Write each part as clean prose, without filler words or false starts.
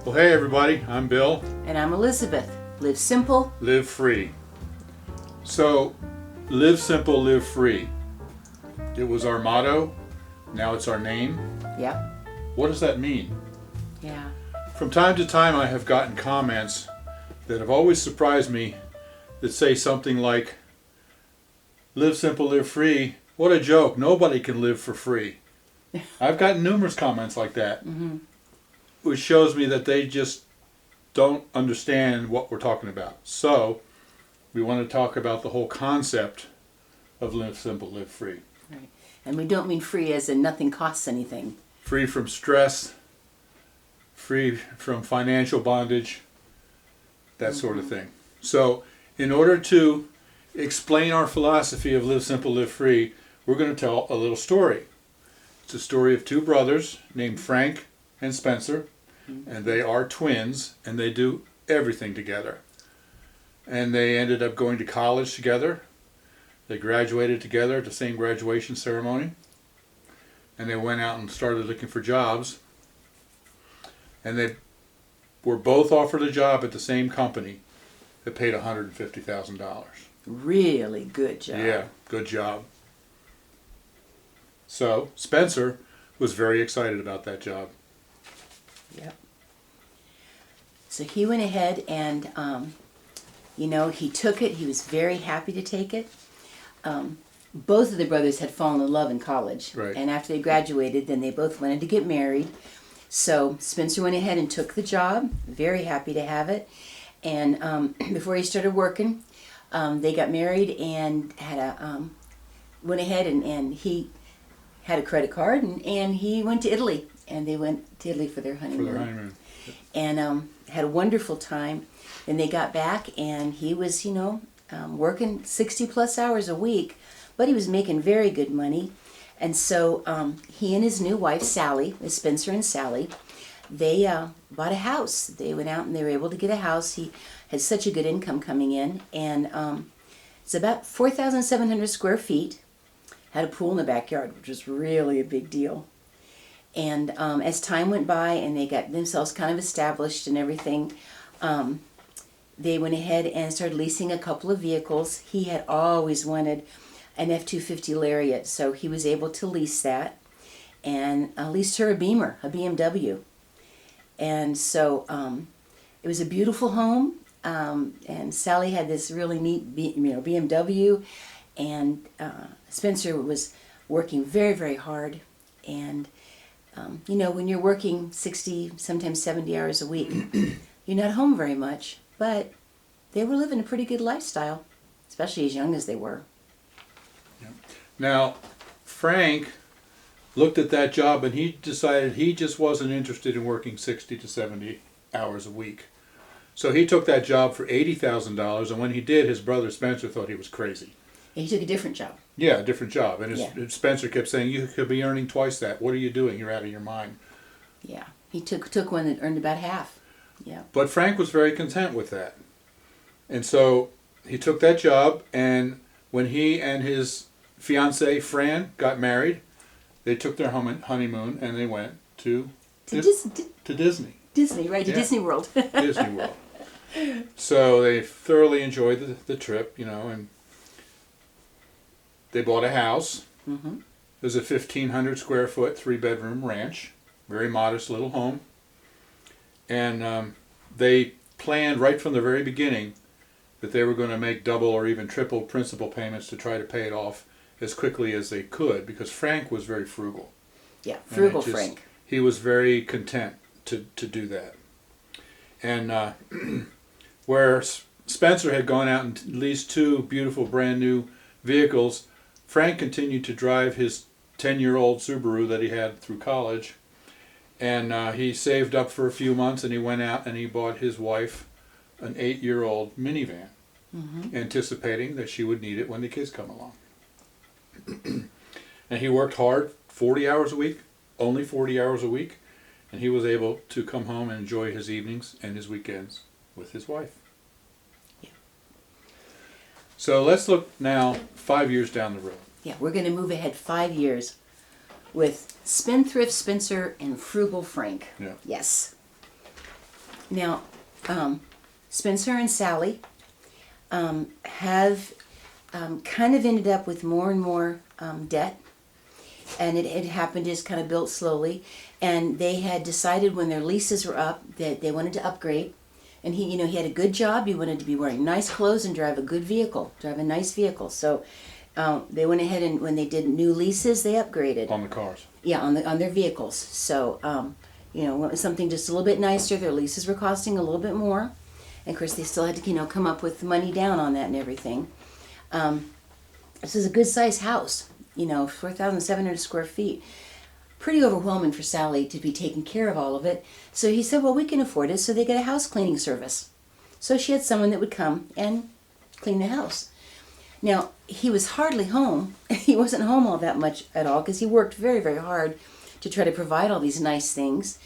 Well, hey everybody, I'm Bill. And I'm Elizabeth. Live simple. Live free. So, live simple, live free. It was our motto. Now it's our name. Yep. What does that mean? Yeah. From time to time I have gotten comments that have always surprised me that say something like, live simple, live free. What a joke. Nobody can live for free. I've gotten numerous comments like that, which shows me that they just don't understand what we're talking about. So, we want to talk about the whole concept of live simple, live free. Right. And we don't mean free as in nothing costs anything. Free from stress, free from financial bondage, that sort of thing. So, in order to explain our philosophy of live simple, live free, we're going to tell a little story. It's a story of two brothers named Frank and Spencer, and they are twins, and they do everything together. And they ended up going to college together. They graduated together at the same graduation ceremony, and they went out and started looking for jobs. And they were both offered a job at the same company that paid $150,000. Really good job. Yeah, good job. So Spencer was very excited about that job. Yep. So he went ahead and, he took it. He was very happy to take it. Both of the brothers had fallen in love in college. Right. And after they graduated, then they both wanted to get married. So Spencer went ahead and took the job, very happy to have it. And before he started working, they got married and went ahead and he had a credit card and he went to Italy. And they went to Italy for their honeymoon. And had a wonderful time. Then they got back and he was, working 60 plus hours a week, but he was making very good money. And so he and his new wife, Sally, Spencer and Sally, they bought a house. They went out and they were able to get a house. He had such a good income coming in. And it's about 4,700 square feet. Had a pool in the backyard, which was really a big deal. And as time went by and they got themselves kind of established and everything, they went ahead and started leasing a couple of vehicles. He had always wanted an F-250 Lariat, so he was able to lease that. And leased her a Beamer, a BMW. And so it was a beautiful home. And Sally had this really neat BMW. And Spencer was working very, very hard. And when you're working 60, sometimes 70 hours a week, you're not home very much, but they were living a pretty good lifestyle, especially as young as they were. Yeah. Now, Frank looked at that job and he decided he just wasn't interested in working 60 to 70 hours a week. So he took that job for $80,000, and when he did, his brother Spencer thought he was crazy. He took a different job. Yeah, a different job. And Spencer kept saying, you could be earning twice that. What are you doing? You're out of your mind. Yeah, he took one that earned about half. Yeah. But Frank was very content with that. And so he took that job, and when he and his fiancée, Fran, got married, they took their honeymoon and they went to Disney. Disney, right, to Disney World. Disney World. So they thoroughly enjoyed the trip, and they bought a house. Mm-hmm. It was a 1,500 square foot, 3-bedroom ranch. Very modest little home. And they planned right from the very beginning that they were going to make double or even triple principal payments to try to pay it off as quickly as they could, because Frank was very frugal. Yeah, frugal Frank. He was very content to do that. And where Spencer had gone out and leased 2 beautiful brand new vehicles, Frank continued to drive his 10-year-old Subaru that he had through college. And he saved up for a few months and he went out and he bought his wife an 8-year-old minivan, anticipating that she would need it when the kids come along. And he worked hard, 40 hours a week, only 40 hours a week, and he was able to come home and enjoy his evenings and his weekends with his wife. Yeah. So let's look now 5 years down the road. Yeah, we're going to move ahead 5 years with Spendthrift Spencer and Frugal Frank. Yeah. Yes. Now, Spencer and Sally have kind of ended up with more and more debt. And it happened just kind of built slowly. And they had decided when their leases were up that they wanted to upgrade. And he had a good job. He wanted to be wearing nice clothes and drive a good vehicle, drive a nice vehicle. So they went ahead and when they did new leases, they upgraded. On the cars. Yeah, on their vehicles. So, something just a little bit nicer. Their leases were costing a little bit more. And of course, they still had to, come up with the money down on that and everything. This is a good sized house, 4,700 square feet. Pretty overwhelming for Sally to be taking care of all of it. So he said, well, we can afford it. So they get a house cleaning service. So she had someone that would come and clean the house. Now, he was hardly home. He wasn't home all that much at all because he worked very, very hard to try to provide all these nice things.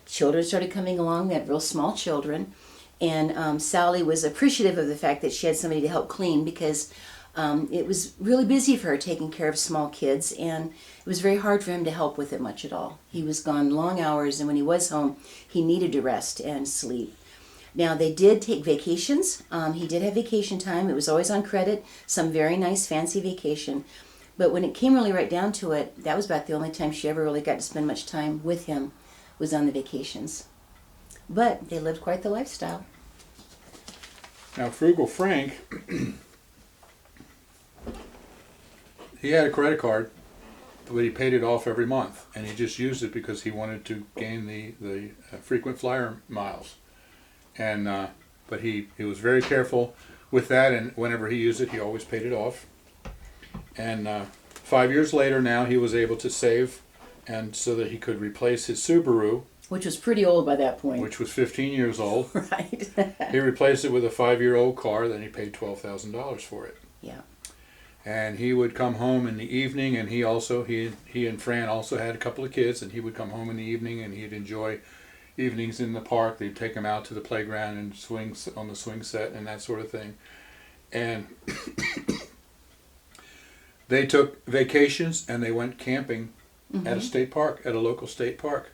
Children started coming along. They had real small children. And Sally was appreciative of the fact that she had somebody to help clean because it was really busy for her taking care of small kids, and it was very hard for him to help with it much at all. He was gone long hours, and when he was home, he needed to rest and sleep. Now, they did take vacations. He did have vacation time. It was always on credit, some very nice, fancy vacation. But when it came really right down to it, that was about the only time she ever really got to spend much time with him was on the vacations. But they lived quite the lifestyle. Now, Frugal Frank, he had a credit card, but he paid it off every month, and he just used it because he wanted to gain the frequent flyer miles. And but he was very careful with that, and whenever he used it, he always paid it off. And 5 years later, now he was able to save, and so that he could replace his Subaru, which was pretty old by that point. which was 15 years old. Right. He replaced it with a 5-year-old car. Then he paid $12,000 for it. Yeah. And he would come home in the evening, and he and Fran also had a couple of kids, and he would come home in the evening, and he'd enjoy evenings in the park. They'd take him out to the playground and swing on the swing set and that sort of thing. And they took vacations, and they went camping at a state park, at a local state park.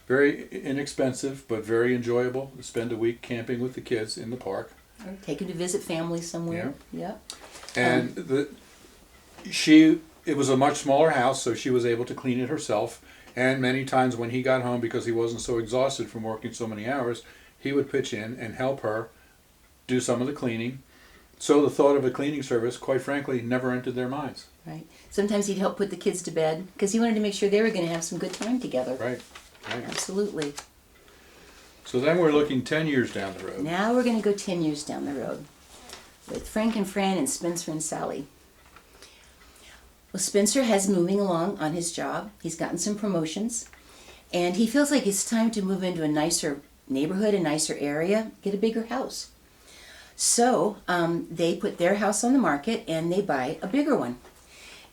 Very inexpensive, but very enjoyable to spend a week camping with the kids in the park. Or take him to visit family somewhere. Yeah. And it was a much smaller house, so she was able to clean it herself. And many times when he got home, because he wasn't so exhausted from working so many hours, he would pitch in and help her do some of the cleaning. So the thought of a cleaning service, quite frankly, never entered their minds. Right. Sometimes he'd help put the kids to bed because he wanted to make sure they were going to have some good time together. Right. Absolutely. So then we're looking 10 years down the road. Now we're going to go 10 years down the road with Frank and Fran and Spencer and Sally. Well, Spencer has moving along on his job. He's gotten some promotions, and he feels like it's time to move into a nicer neighborhood, a nicer area, get a bigger house. So they put their house on the market, and they buy a bigger one.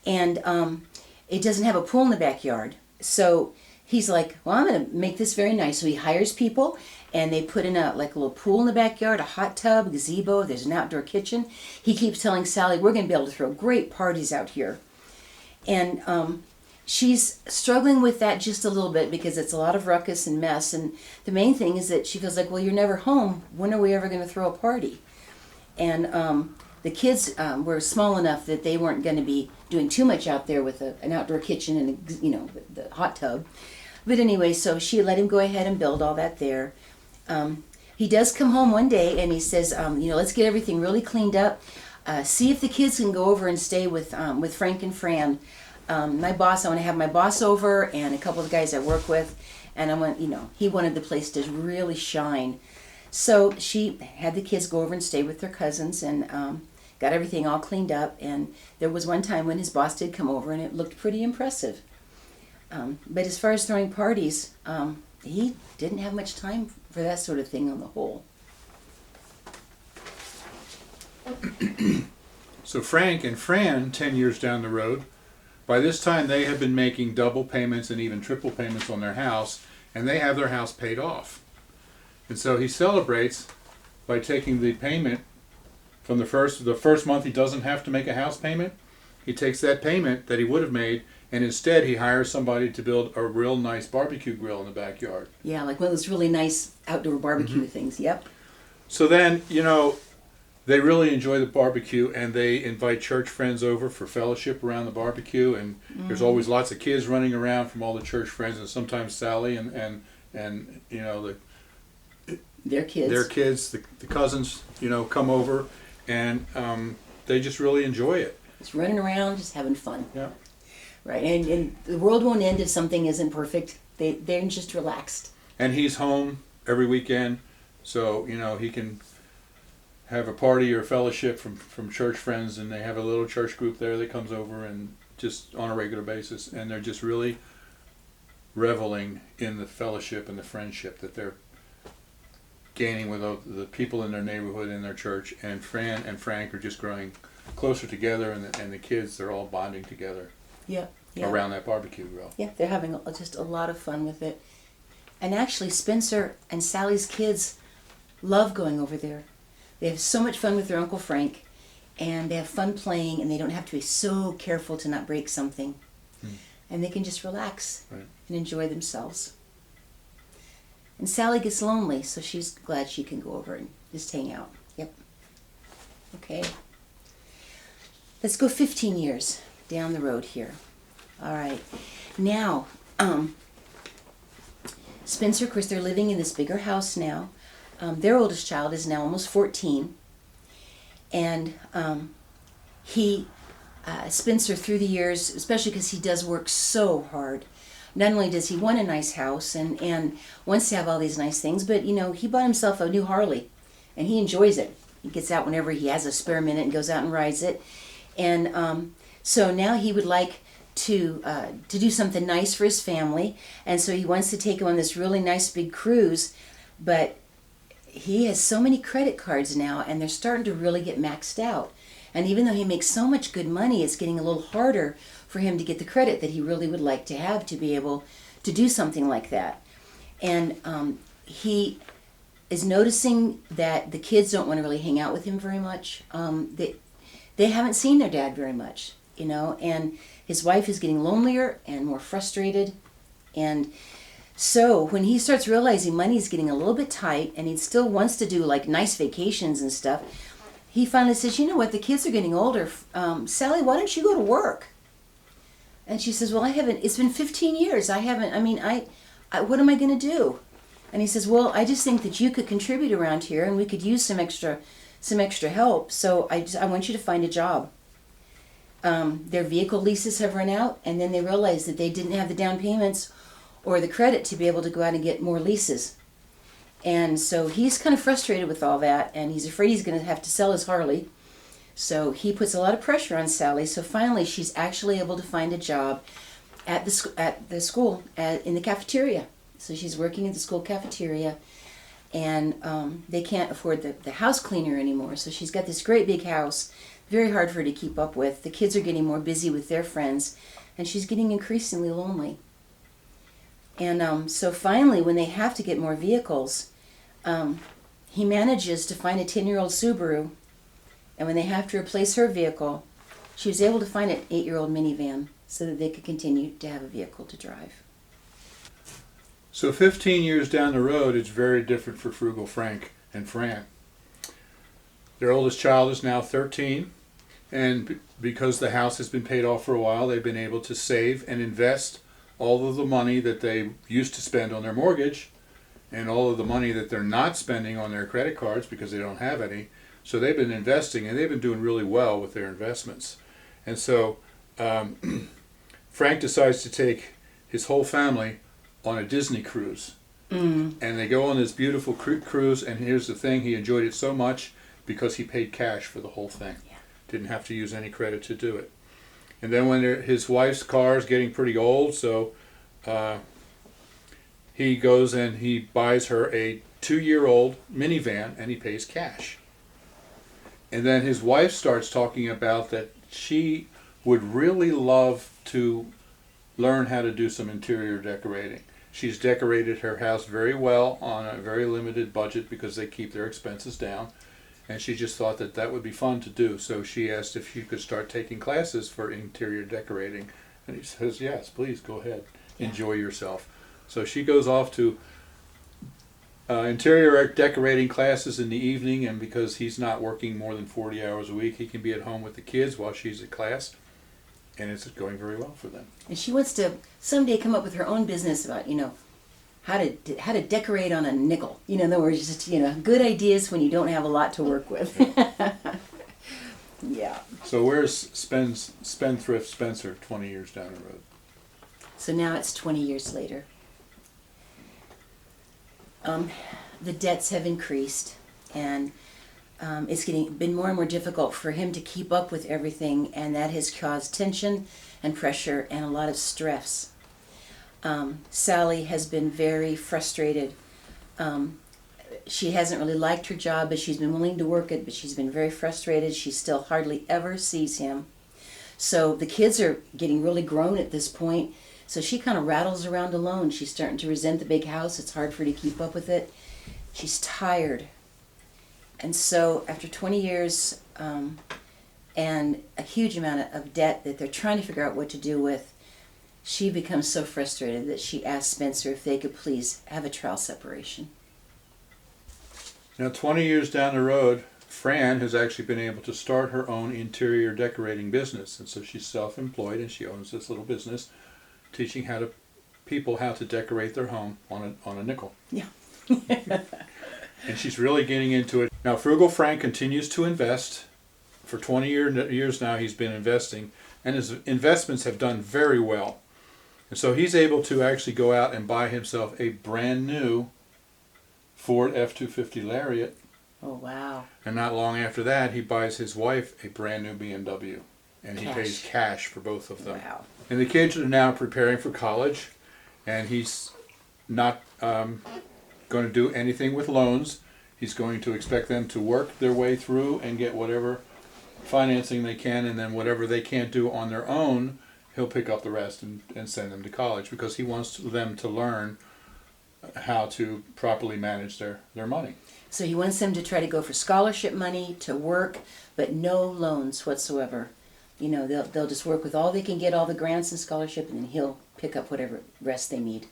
And it doesn't have a pool in the backyard. So he's like, well, I'm going to make this very nice. So he hires people, and they put in a little pool in the backyard, a hot tub, gazebo. There's an outdoor kitchen. He keeps telling Sally, we're going to be able to throw great parties out here. And she's struggling with that just a little bit because it's a lot of ruckus and mess. And the main thing is that she feels like, well, you're never home. When are we ever going to throw a party? And the kids were small enough that they weren't going to be doing too much out there with an outdoor kitchen and the hot tub. But anyway, so she let him go ahead and build all that there. He does come home one day and he says, let's get everything really cleaned up. See if the kids can go over and stay with Frank and Fran. I want to have my boss over and a couple of the guys I work with. And he wanted the place to really shine. So she had the kids go over and stay with their cousins and got everything all cleaned up. And there was one time when his boss did come over and it looked pretty impressive. But as far as throwing parties, he didn't have much time for that sort of thing on the whole. So Frank and Fran, 10 years down the road, by this time they have been making double payments and even triple payments on their house, and they have their house paid off. And so he celebrates by taking the payment from the first month he doesn't have to make a house payment. He takes that payment that he would have made and instead he hires somebody to build a real nice barbecue grill in the backyard. Yeah, like one of those really nice outdoor barbecue Mm-hmm. things. Yep. So then, they really enjoy the barbecue, and they invite church friends over for fellowship around the barbecue, and there's always lots of kids running around from all the church friends, and sometimes Sally and Their kids. their kids, the cousins, come over, and they just really enjoy it. Just running around, just having fun. Yeah. Right, and the world won't end if something isn't perfect. They're just relaxed. And he's home every weekend, so he can have a party or a fellowship from church friends, and they have a little church group there that comes over and just on a regular basis, and they're just really reveling in the fellowship and the friendship that they're gaining with the people in their neighborhood, in their church. And Fran and Frank are just growing closer together, and the kids, they're all bonding together Yeah. Yeah. around that barbecue grill. Yeah, they're having just a lot of fun with it. And actually, Spencer and Sally's kids love going over there. They have so much fun with their Uncle Frank, and they have fun playing, and they don't have to be so careful to not break something. And they can just relax Right. and enjoy themselves. And Sally gets lonely, so she's glad she can go over and just hang out. Yep. Okay. Let's go 15 years down the road here. All right. Now, Spencer, of course, they're living in this bigger house now. Their oldest child is now almost 14. And Spencer, through the years, especially because he does work so hard, not only does he want a nice house and wants to have all these nice things, but, he bought himself a new Harley, and he enjoys it. He gets out whenever he has a spare minute and goes out and rides it. And so now he would like to do something nice for his family, and so he wants to take him on this really nice big cruise, but he has so many credit cards now, and they're starting to really get maxed out. And even though he makes so much good money, it's getting a little harder for him to get the credit that he really would like to have to be able to do something like that. And he is noticing that the kids don't want to really hang out with him very much. They haven't seen their dad very much, and his wife is getting lonelier and more frustrated. And so when he starts realizing money's getting a little bit tight, and he still wants to do like nice vacations and stuff, he finally says, "You know what, the kids are getting older. Sally, why don't you go to work?" And she says, "Well, it's been 15 years. what am I going to do?" And he says, "Well, I just think that you could contribute around here, and we could use some extra help. So I want you to find a job." Their vehicle leases have run out, and then they realize that they didn't have the down payments or the credit to be able to go out and get more leases. And so he's kind of frustrated with all that, and he's afraid he's going to have to sell his Harley. So he puts a lot of pressure on Sally. So finally, she's actually able to find a job at the school in the cafeteria. So she's working at the school cafeteria, and they can't afford the house cleaner anymore. So she's got this great big house, very hard for her to keep up with. The kids are getting more busy with their friends, and she's getting increasingly lonely. And so finally, when they have to get more vehicles, he manages to find a 10-year-old Subaru, and when they have to replace her vehicle, she was able to find an 8-year-old minivan so that they could continue to have a vehicle to drive. So 15 years down the road, it's very different for Frugal Frank and Fran. Their oldest child is now 13, and because the house has been paid off for a while, they've been able to save and invest all of the money that they used to spend on their mortgage and all of the money that they're not spending on their credit cards because they don't have any. So they've been investing, and they've been doing really well with their investments. And so Frank decides to take his whole family on a Disney cruise. And they go on this beautiful cruise, and here's the thing, he enjoyed it so much because he paid cash for the whole thing. Yeah. Didn't have to use any credit to do it. And then when his wife's car is getting pretty old, so he goes and he buys her a 2-year-old minivan, and he pays cash. And then his wife starts talking about that she would really love to learn how to do some interior decorating. She's decorated her house very well on a very limited budget because they keep their expenses down. And she just thought that would be fun to do. So she asked if she could start taking classes for interior decorating And he says, yes, please go ahead, enjoy yourself. So she goes off to interior decorating classes in the evening, and because he's not working more than 40 hours a week, he can be at home with the kids while she's at class, and it's going very well for them. And she wants to someday come up with her own business about, how to decorate on a nickel. In other words, just, good ideas when you don't have a lot to work with. Yeah. So where's spendthrift Spencer 20 years down the road? So now it's 20 years later. The debts have increased, and it's been more and more difficult for him to keep up with everything, and that has caused tension and pressure and a lot of stress. Sally has been very frustrated. She hasn't really liked her job, but she's been willing to work it, but she's been very frustrated. She still hardly ever sees him. So the kids are getting really grown at this point, so she kind of rattles around alone. She's starting to resent the big house. It's hard for her to keep up with it. She's tired. And so after 20 years and a huge amount of debt that they're trying to figure out what to do with, she becomes so frustrated that she asks Spencer if they could please have a trial separation. Now 20 years down the road, Fran has actually been able to start her own interior decorating business, and so she's self-employed and she owns this little business teaching people how to decorate their home on a nickel. Yeah. And she's really getting into it. Now Frugal Frank continues to invest. For 20 years now he's been investing, and his investments have done very well. And so he's able to actually go out and buy himself a brand new Ford F-250 Lariat. Oh, wow. And not long after that, he buys his wife a brand new BMW. And he pays cash for both of them. Wow. And the kids are now preparing for college, and he's not going to do anything with loans. He's going to expect them to work their way through and get whatever financing they can, and then whatever they can't do on their own, he'll pick up the rest and send them to college, because he wants them to learn how to properly manage their money. So he wants them to try to go for scholarship money, to work, but no loans whatsoever. They'll just work with all they can get, all the grants and scholarship, and then he'll pick up whatever rest they need.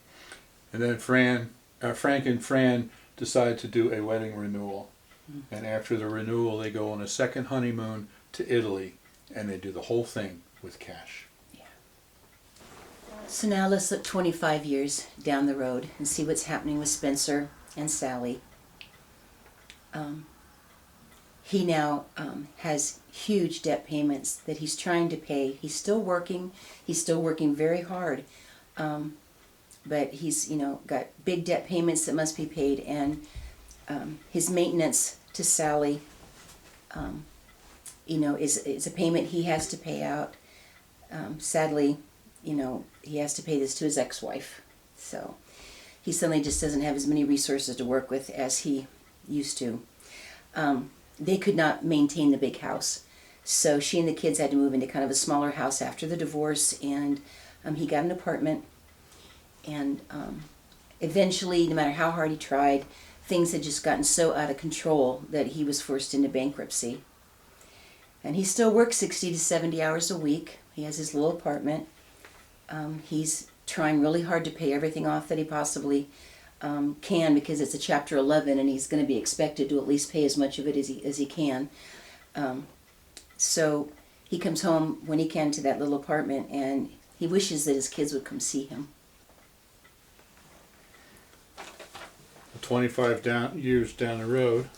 And then Frank and Fran decide to do a wedding renewal. Mm-hmm. And after the renewal, they go on a second honeymoon to Italy, and they do the whole thing with cash. Yeah. So now let's look 25 years down the road and see what's happening with Spencer and Sally. He now has huge debt payments that he's trying to pay. He's still working very hard. But he's, got big debt payments that must be paid, and his maintenance to Sally, is a payment he has to pay out. Sadly, he has to pay this to his ex-wife. So he suddenly just doesn't have as many resources to work with as he used to. They could not maintain the big house. So she and the kids had to move into kind of a smaller house after the divorce, and he got an apartment. And eventually, no matter how hard he tried, things had just gotten so out of control that he was forced into bankruptcy. And he still works 60 to 70 hours a week. He has his little apartment. He's trying really hard to pay everything off that he possibly can, because it's a Chapter 11, and he's going to be expected to at least pay as much of it as he can. So he comes home when he can to that little apartment, and he wishes that his kids would come see him. 25 years down the road,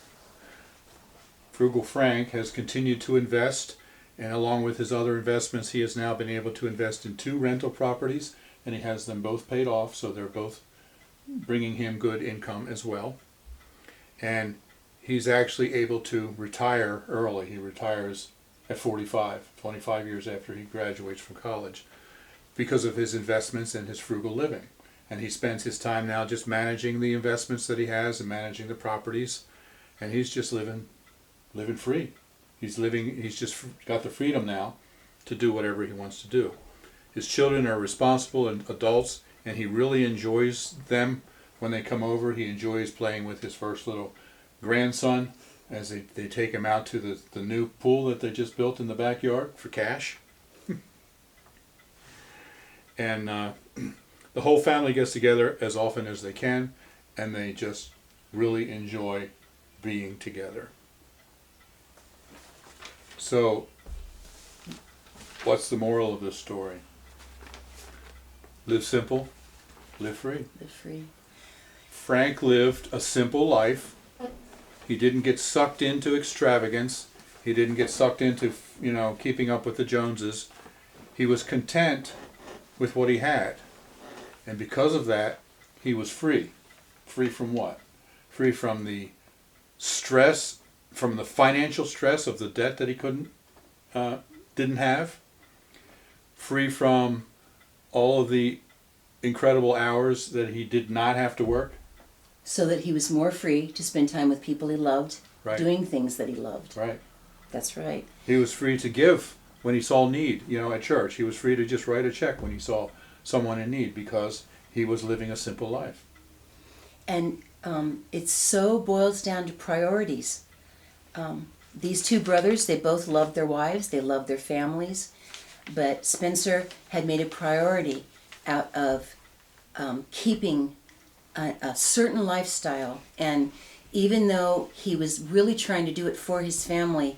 Frugal Frank has continued to invest, and along with his other investments, he has now been able to invest in 2 rental properties, and he has them both paid off, so they're both bringing him good income as well. And he's actually able to retire early. He retires at 45, 25 years after he graduates from college, because of his investments and his frugal living. And he spends his time now just managing the investments that he has and managing the properties, and he's just living free. He's just got the freedom now to do whatever he wants to do. His children are responsible and adults, and he really enjoys them when they come over. He enjoys playing with his first little grandson as they take him out to the new pool that they just built in the backyard for cash. And the whole family gets together as often as they can, and they just really enjoy being together. So, what's the moral of this story? Live simple, live free. Live free. Frank lived a simple life. He didn't get sucked into extravagance. He didn't get sucked into, keeping up with the Joneses. He was content with what he had. And because of that, he was free. Free from what? Free from the stress, from the financial stress of the debt that he didn't have. Free from all of the incredible hours that he did not have to work. So that he was more free to spend time with people he loved, Right. doing things that he loved. Right. That's right. He was free to give when he saw need, at church. He was free to just write a check when he saw someone in need because he was living a simple life. And it so boils down to priorities. These two brothers, they both loved their wives, they loved their families, but Spencer had made a priority out of keeping a certain lifestyle. And even though he was really trying to do it for his family,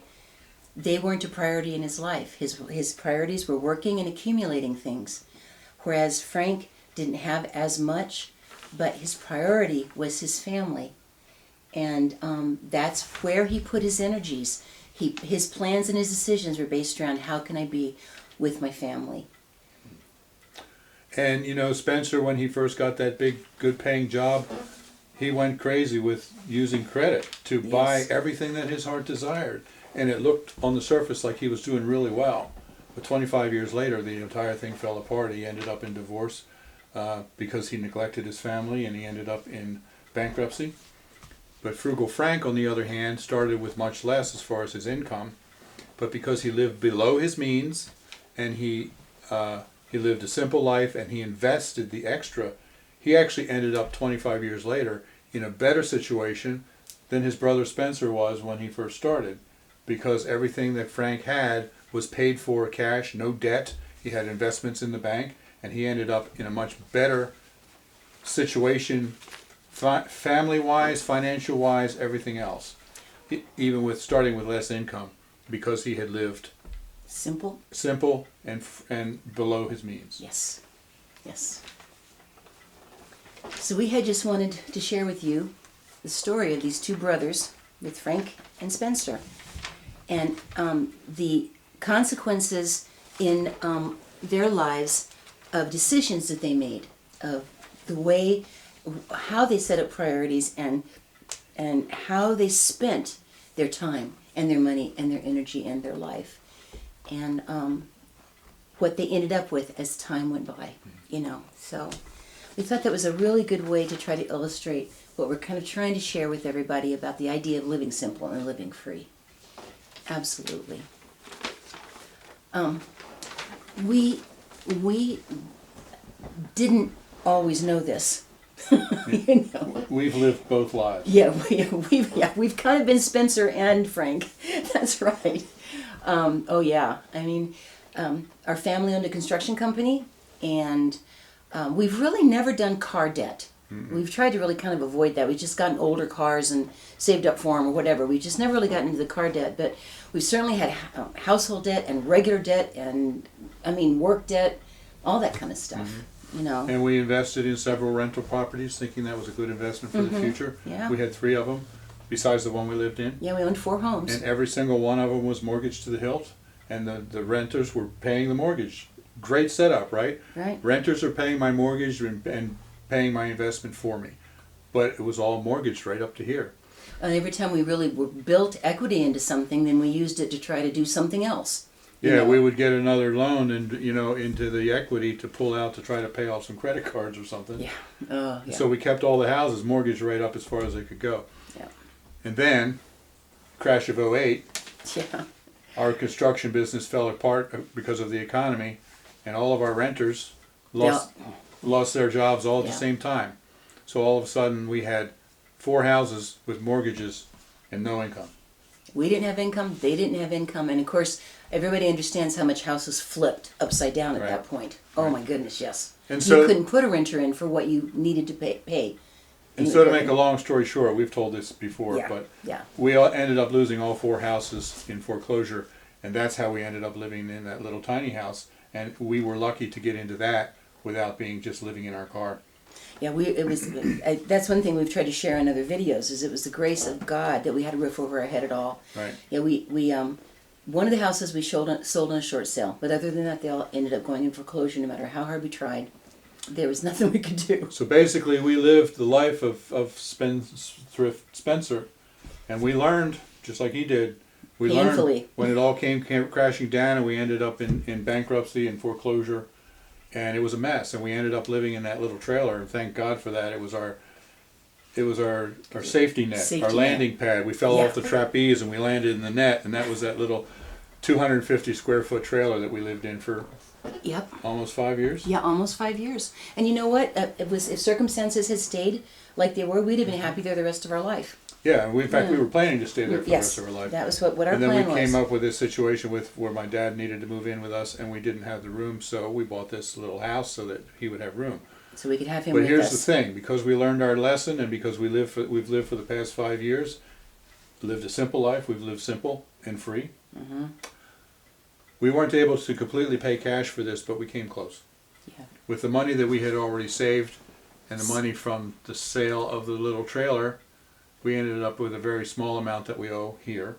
they weren't a priority in his life. His priorities were working and accumulating things. Whereas Frank didn't have as much, but his priority was his family. And that's where he put his energies. His plans and his decisions were based around how can I be with my family. And Spencer, when he first got that big, good paying job, he went crazy with using credit to buy everything that his heart desired. And it looked on the surface like he was doing really well. But 25 years later, the entire thing fell apart. He ended up in divorce because he neglected his family, and he ended up in bankruptcy. But Frugal Frank, on the other hand, started with much less as far as his income. But because he lived below his means, and he lived a simple life, and he invested the extra, he actually ended up 25 years later in a better situation than his brother Spencer was when he first started, because everything that Frank had was paid for cash, no debt. He had investments in the bank, and he ended up in a much better situation, family-wise, financial-wise, everything else, even with starting with less income, because he had lived simple and below his means. Yes. So we had just wanted to share with you the story of these two brothers, with Frank and Spencer, and the consequences in their lives of decisions that they made, of the way, how they set up priorities, and how they spent their time and their money and their energy and their life, and what they ended up with as time went by, So we thought that was a really good way to try to illustrate what we're kind of trying to share with everybody about the idea of living simple and living free. Absolutely. We didn't always know this. We've lived both lives. We've kind of been Spencer and Frank. That's right. Our family owned a construction company, and we've really never done car debt. Mm-hmm. We've tried to really kind of avoid that. We've just gotten older cars and saved up for them or whatever. We've just never really gotten into the car debt, but we've certainly had household debt and regular debt and, work debt, all that kind of stuff. Mm-hmm. And we invested in several rental properties, thinking that was a good investment for the future. Yeah. We had 3 of them, besides the one we lived in. Yeah, we owned 4 homes. And every single one of them was mortgaged to the hilt, and the renters were paying the mortgage. Great setup, right? Right. Renters are paying my mortgage and paying my investment for me. But it was all mortgaged right up to here. And every time we really built equity into something, then we used it to try to do something else. Yeah, we would get another loan and into the equity to pull out to try to pay off some credit cards or something. Yeah. So we kept all the houses mortgaged right up as far as they could go. Yeah. And then, crash of '08. Yeah. Our construction business fell apart because of the economy, and all of our renters lost their jobs all at the same time. So all of a sudden we had 4 houses with mortgages and no income. We didn't have income, they didn't have income, and of course, everybody understands how much houses flipped upside down at Right. that point. Oh Right. my goodness, yes. And You so, couldn't put a renter in for what you needed to pay. and so to make a long story short, we've told this before, Yeah, but yeah. we all ended up losing all 4 houses in foreclosure, and that's how we ended up living in that little tiny house. And we were lucky to get into that without being just living in our car. Yeah, that's one thing we've tried to share in other videos, is it was the grace of God that we had a roof over our head at all. Right. Yeah, one of the houses we sold on a short sale, but other than that, they all ended up going in foreclosure no matter how hard we tried. There was nothing we could do. So basically, we lived the life of Spendthrift Spencer, and we learned, just like he did, we Painfully. learned when it all came crashing down, and we ended up in bankruptcy and foreclosure, and it was a mess, and we ended up living in that little trailer, and thank God for that. It was our safety net, Safety our net. landing pad. We fell Yeah. off the trapeze, and we landed in the net, and that was that little 250 square foot trailer that we lived in for Yep. almost 5 years. Yeah, almost 5 years. And you know what? If circumstances had stayed like they were, we'd have been happy there the rest of our life. Yeah, in fact, we were planning to stay there for the rest Yes, of our life. that was what our And then plan we was. came up with this situation where my dad needed to move in with us, and we didn't have the room, so we bought this little house so that he would have room. So we could have him But with here's us. the thing: because we learned our lesson, and because we've lived for the past 5 years, lived a simple life. We've lived simple and free. Mm-hmm. We weren't able to completely pay cash for this, but we came close. Yeah. With the money that we had already saved, and the money from the sale of the little trailer, we ended up with a very small amount that we owe here,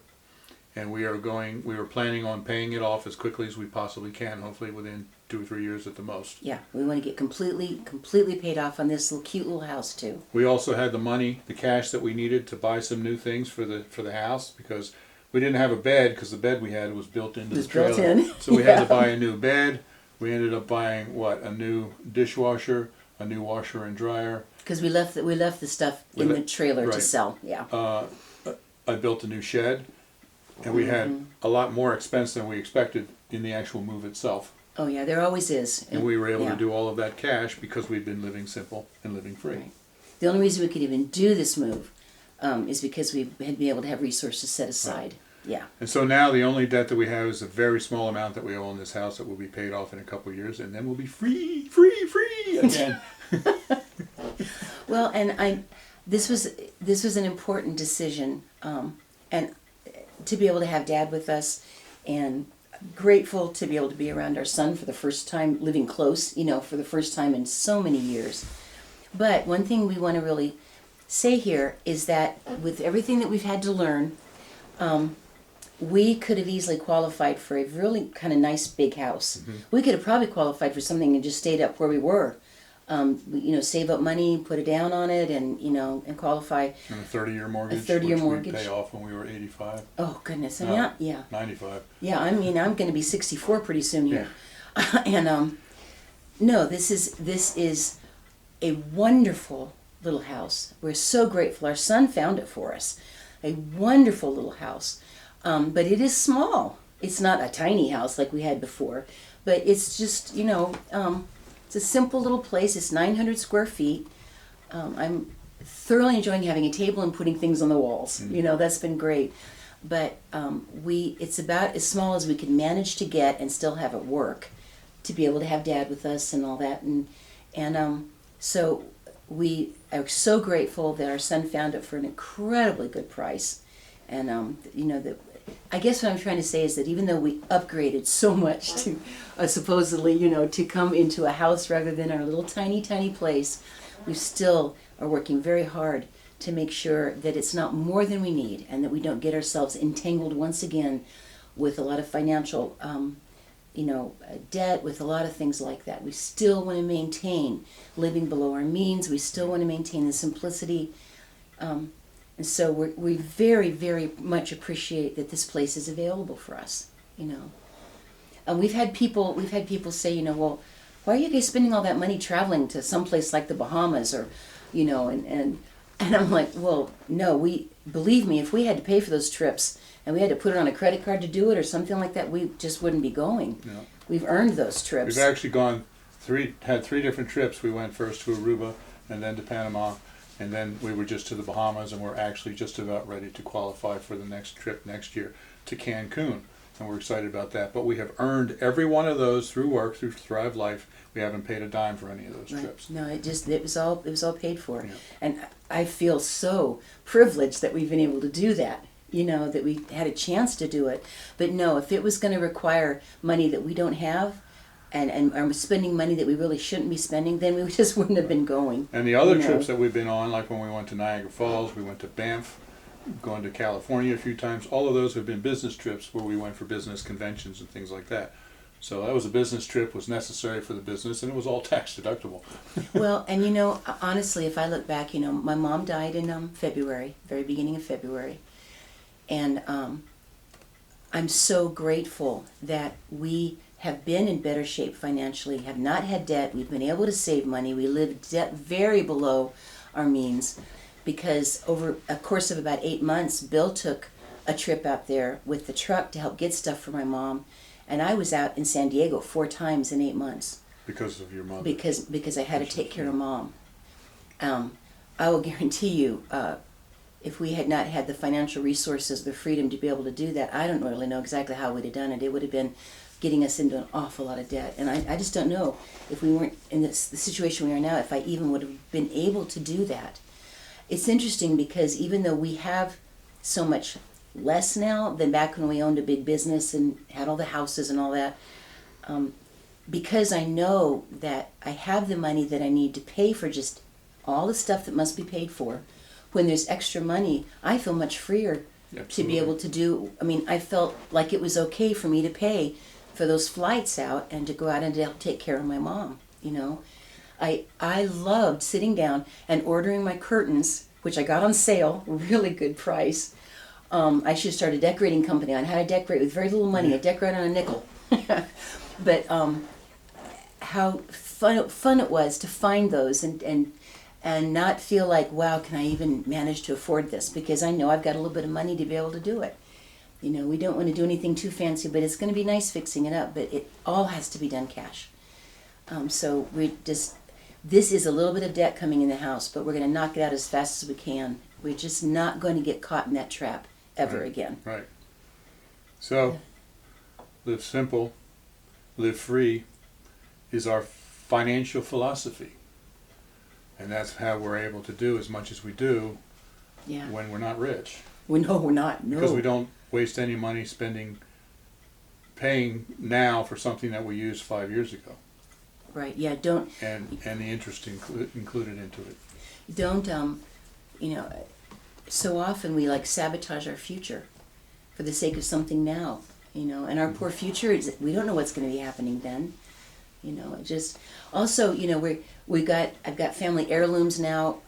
and we were planning on paying it off as quickly as we possibly can, hopefully within 2 or 3 years at the most. Yeah, we want to get completely paid off on this cute little house too. We also had the money, the cash that we needed to buy some new things for the house, because we didn't have a bed, because the bed we had was built into the trailer. Built in. So we had Yeah. to buy a new bed. We ended up buying a new dishwasher, a new washer and dryer. Because we left the stuff in the trailer to right. sell. Yeah. I built a new shed, and we had a lot more expense than we expected in the actual move itself. Oh yeah, there always is. And we were able Yeah. to do all of that cash because we'd been living simple and living free. Right. The only reason we could even do this move is because we had been able to have resources set aside. Yeah. And so now the only debt that we have is a very small amount that we owe on this house that will be paid off in a couple of years, and then we'll be free again. Well, and this was an important decision, and to be able to have Dad with us, and grateful to be able to be around our son for the first time, living close, for the first time in so many years. But one thing we want to really say here is that with everything that we've had to learn, we could have easily qualified for a really kind of nice big house. Mm-hmm. We could have probably qualified for something and just stayed up where we were. Save up money, put it down on it, and and qualify. And a 30-year mortgage, 30-year which mortgage. we'd pay off when we were 85. Oh goodness! I No. mean, yeah, 95. yeah. I mean, I'm going to be 64 pretty soon here, and no, this is a wonderful little house. We're so grateful. Our son found it for us. A wonderful little house, but it is small. It's not a tiny house like we had before, but it's just it's a simple little place. It's 900 square feet. I'm thoroughly enjoying having a table and putting things on the walls. That's been great. But it's about as small as we can manage to get and still have it work, to be able to have Dad with us and all that. And so we are so grateful that our son found it for an incredibly good price. And I guess what I'm trying to say is that even though we upgraded so much to supposedly, to come into a house rather than our little tiny place, we still are working very hard to make sure that it's not more than we need, and that we don't get ourselves entangled once again with a lot of financial, debt, with a lot of things like that. We still want to maintain living below our means. We still want to maintain the simplicity. And so we very, very much appreciate that this place is available for us, And we've had people say, well, why are you guys spending all that money traveling to someplace like the Bahamas, or, and I'm like, well, no, believe me, if we had to pay for those trips and we had to put it on a credit card to do it or something like that, we just wouldn't be going. No. We've earned those trips. We've actually had three different trips. We went first to Aruba, and then to Panama, And then we were just to the Bahamas, and we're actually just about ready to qualify for the next trip next year to Cancun. And we're excited about that. But we have earned every one of those through work, through Thrive Life. We haven't paid a dime for any of those Right. trips. No, it was all paid for. Yeah. And I feel so privileged that we've been able to do that. You know, that we had a chance to do it. But no, if it was going to require money that we don't have, and are spending money that we really shouldn't be spending, then we just wouldn't have been going. And the other You know. trips that we've been on, like when we went to Niagara Falls, we went to Banff, going to California a few times, all of those have been business trips where we went for business conventions and things like that. So that was a business trip, was necessary for the business, and it was all tax deductible. Well, and you know, honestly, if I look back, you know, my mom died in February, very beginning of February. And I'm so grateful that we have been in better shape financially, have not had debt, we've been able to save money, we live debt very below our means, because over a course of about 8 months, Bill took a trip out there with the truck to help get stuff for my mom, and I was out in San Diego 4 times in 8 months. Because of your mother. Because I had to take care of Mom. I will guarantee you, if we had not had the financial resources, the freedom to be able to do that, I don't really know exactly how we'd have done it. It would have been getting us into an awful lot of debt. And I just don't know, if we weren't in the situation we are now, if I even would have been able to do that. It's interesting because even though we have so much less now than back when we owned a big business and had all the houses and all that, because I know that I have the money that I need to pay for just all the stuff that must be paid for, when there's extra money, I feel much freer to Absolutely. be able to do. I mean, I felt like it was okay for me to pay for those flights out and to go out and to help take care of my mom, you know. I loved sitting down and ordering my curtains, which I got on sale, really good price. I should start a decorating company on how to decorate with very little money. I decorate on a nickel. But how fun it was to find those and not feel like, wow, can I even manage to afford this? Because I know I've got a little bit of money to be able to do it. You know, we don't want to do anything too fancy, but it's going to be nice fixing it up. But it all has to be done cash. So this is a little bit of debt coming in the house, but we're going to knock it out as fast as we can. We're just not going to get caught in that trap ever again. Right. So, live simple, live free is our financial philosophy. And that's how we're able to do as much as we do Yeah. when we're not rich. No, we're not. No. Because we don't waste any money paying now for something that we used 5 years ago. Right. Yeah. Don't. And the interest included into it. Don't. You know. So often we like sabotage our future for the sake of something now. You know, and our poor future is, we don't know what's going to be happening then. You know, it just also, you know, I've got family heirlooms now.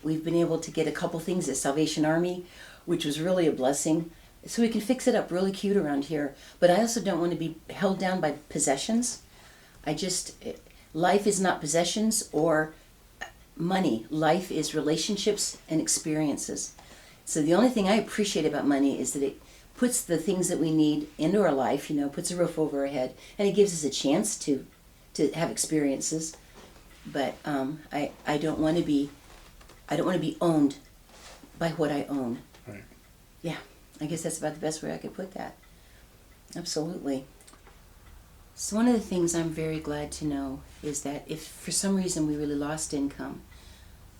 We've been able to get a couple things at Salvation Army, which was really a blessing. So we can fix it up really cute around here. But I also don't want to be held down by possessions. Life is not possessions or money. Life is relationships and experiences. So the only thing I appreciate about money is that it puts the things that we need into our life, you know, puts a roof over our head, and it gives us a chance to have experiences. But I don't want to be owned by what I own. Right. Yeah, I guess that's about the best way I could put that. Absolutely. So one of the things I'm very glad to know is that if for some reason we really lost income,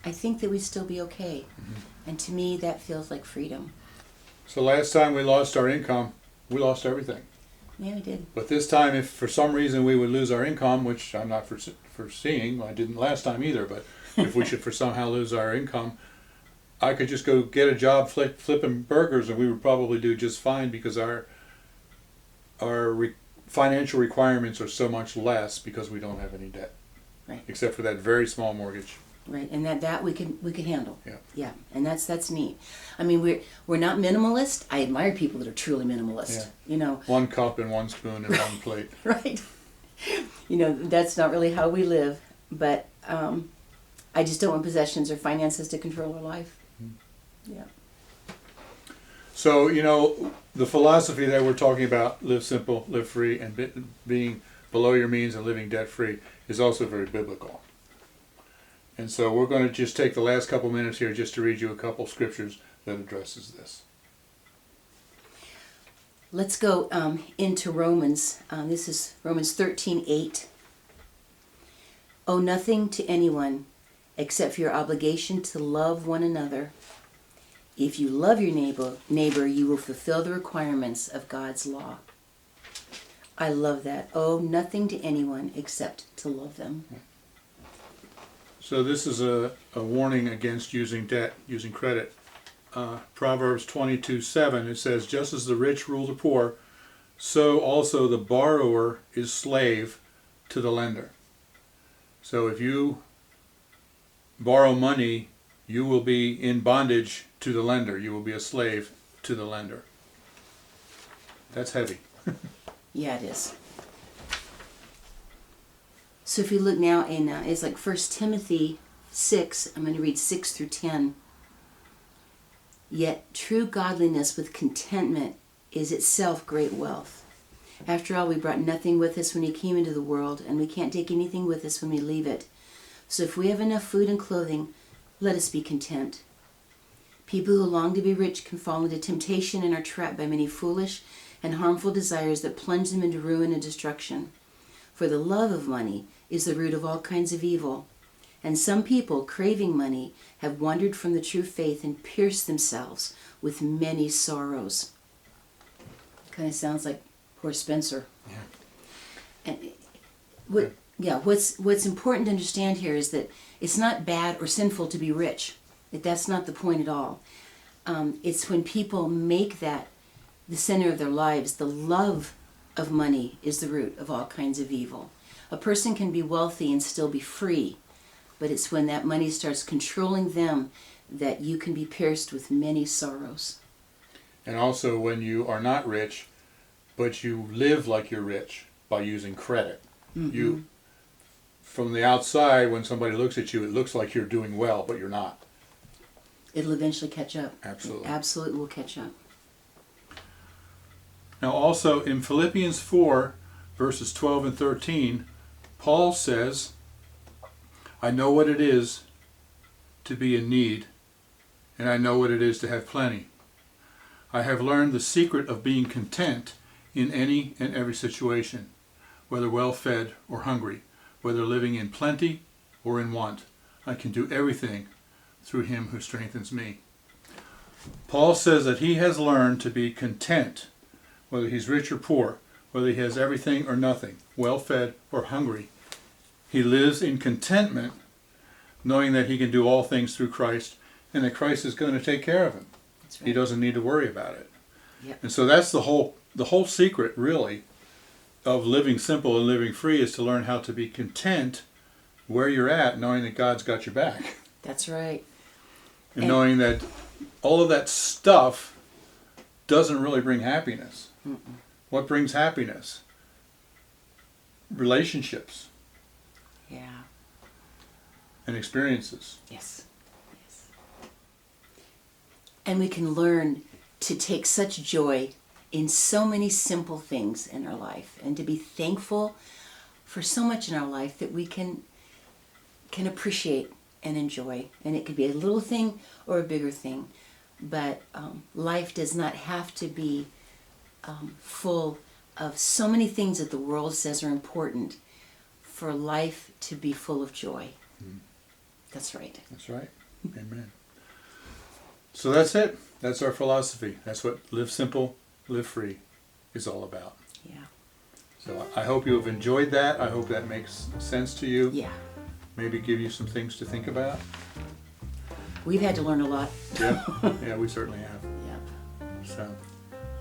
I think that we'd still be okay. Mm-hmm. And to me, that feels like freedom. So last time we lost our income, we lost everything. Yeah, we did. But this time, if for some reason we would lose our income, which I'm not foreseeing, I didn't last time either, but if we should for somehow lose our income, I could just go get a job flipping burgers and we would probably do just fine because our financial requirements are so much less because we don't have any debt. Right. Except for that very small mortgage. Right, and that we can handle. Yeah. Yeah, and that's neat. I mean, we're not minimalist. I admire people that are truly minimalist. Yeah. You know. 1 cup and 1 spoon and 1 plate. Right. You know, that's not really how we live, but I just don't want possessions or finances to control our life. Yeah. So, you know, the philosophy that we're talking about, live simple, live free, and being below your means and living debt-free, is also very biblical. And so we're going to just take the last couple minutes here just to read you a couple scriptures that addresses this. Let's go into Romans. This is Romans 13:8. Owe nothing to anyone except for your obligation to love one another. If you love your neighbor, you will fulfill the requirements of God's law. I love that. Owe nothing to anyone except to love them. So this is a warning against using debt, using credit. Proverbs 22:7, it says, just as the rich rule the poor, so also the borrower is slave to the lender. So if you borrow money, you will be in bondage to the lender. You will be a slave to the lender. That's heavy. Yeah, it is. So if you look now in, it's like 1 Timothy 6, I'm going to read 6 through 10. Yet true godliness with contentment is itself great wealth. After all, we brought nothing with us when we came into the world, and we can't take anything with us when we leave it. So if we have enough food and clothing, let us be content. People who long to be rich can fall into temptation and are trapped by many foolish and harmful desires that plunge them into ruin and destruction. For the love of money is the root of all kinds of evil. And some people, craving money, have wandered from the true faith and pierced themselves with many sorrows. Kind of sounds like poor Spencer. Yeah. And what's important to understand here is that it's not bad or sinful to be rich. That's not the point at all. It's when people make that the center of their lives, the love of money is the root of all kinds of evil. A person can be wealthy and still be free, but it's when that money starts controlling them that you can be pierced with many sorrows. And also when you are not rich, but you live like you're rich by using credit. Mm-hmm. You, from the outside, when somebody looks at you, it looks like you're doing well, but you're not. It'll eventually catch up. Absolutely. It absolutely will catch up. Now also in Philippians 4, verses 12 and 13, Paul says, I know what it is to be in need, and I know what it is to have plenty. I have learned the secret of being content in any and every situation, whether well-fed or hungry, whether living in plenty or in want. I can do everything through him who strengthens me. Paul says that he has learned to be content, whether he's rich or poor, whether he has everything or nothing, well-fed or hungry. He lives in contentment, knowing that he can do all things through Christ, and that Christ is going to take care of him. That's right. He doesn't need to worry about it. Yep. And so that's the whole secret, really, of living simple and living free, is to learn how to be content where you're at, knowing that God's got your back. That's right. And knowing that all of that stuff doesn't really bring happiness. Mm-mm. What brings happiness? Relationships Yeah. and experiences. Yes. Yes. And we can learn to take such joy in so many simple things in our life, and to be thankful for so much in our life that we can appreciate and enjoy. And it could be a little thing or a bigger thing, but life does not have to be full of so many things that the world says are important for life to be full of joy. Mm. That's right. That's right. Amen. So that's it. That's our philosophy. That's what Live Simple, Live Free is all about. Yeah. So I hope you have enjoyed that. I hope that makes sense to you. Yeah. Maybe give you some things to think about. We've had to learn a lot. Yeah, we certainly have. Yeah. So,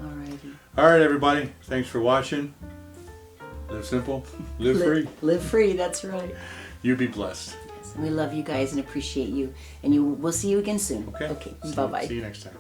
Alrighty. all right, everybody. Thanks for watching. Live simple, live free. Live free, that's right. You be blessed. Yes, we love you guys and appreciate you. And we'll see you again soon. Okay. Bye-bye. See you next time.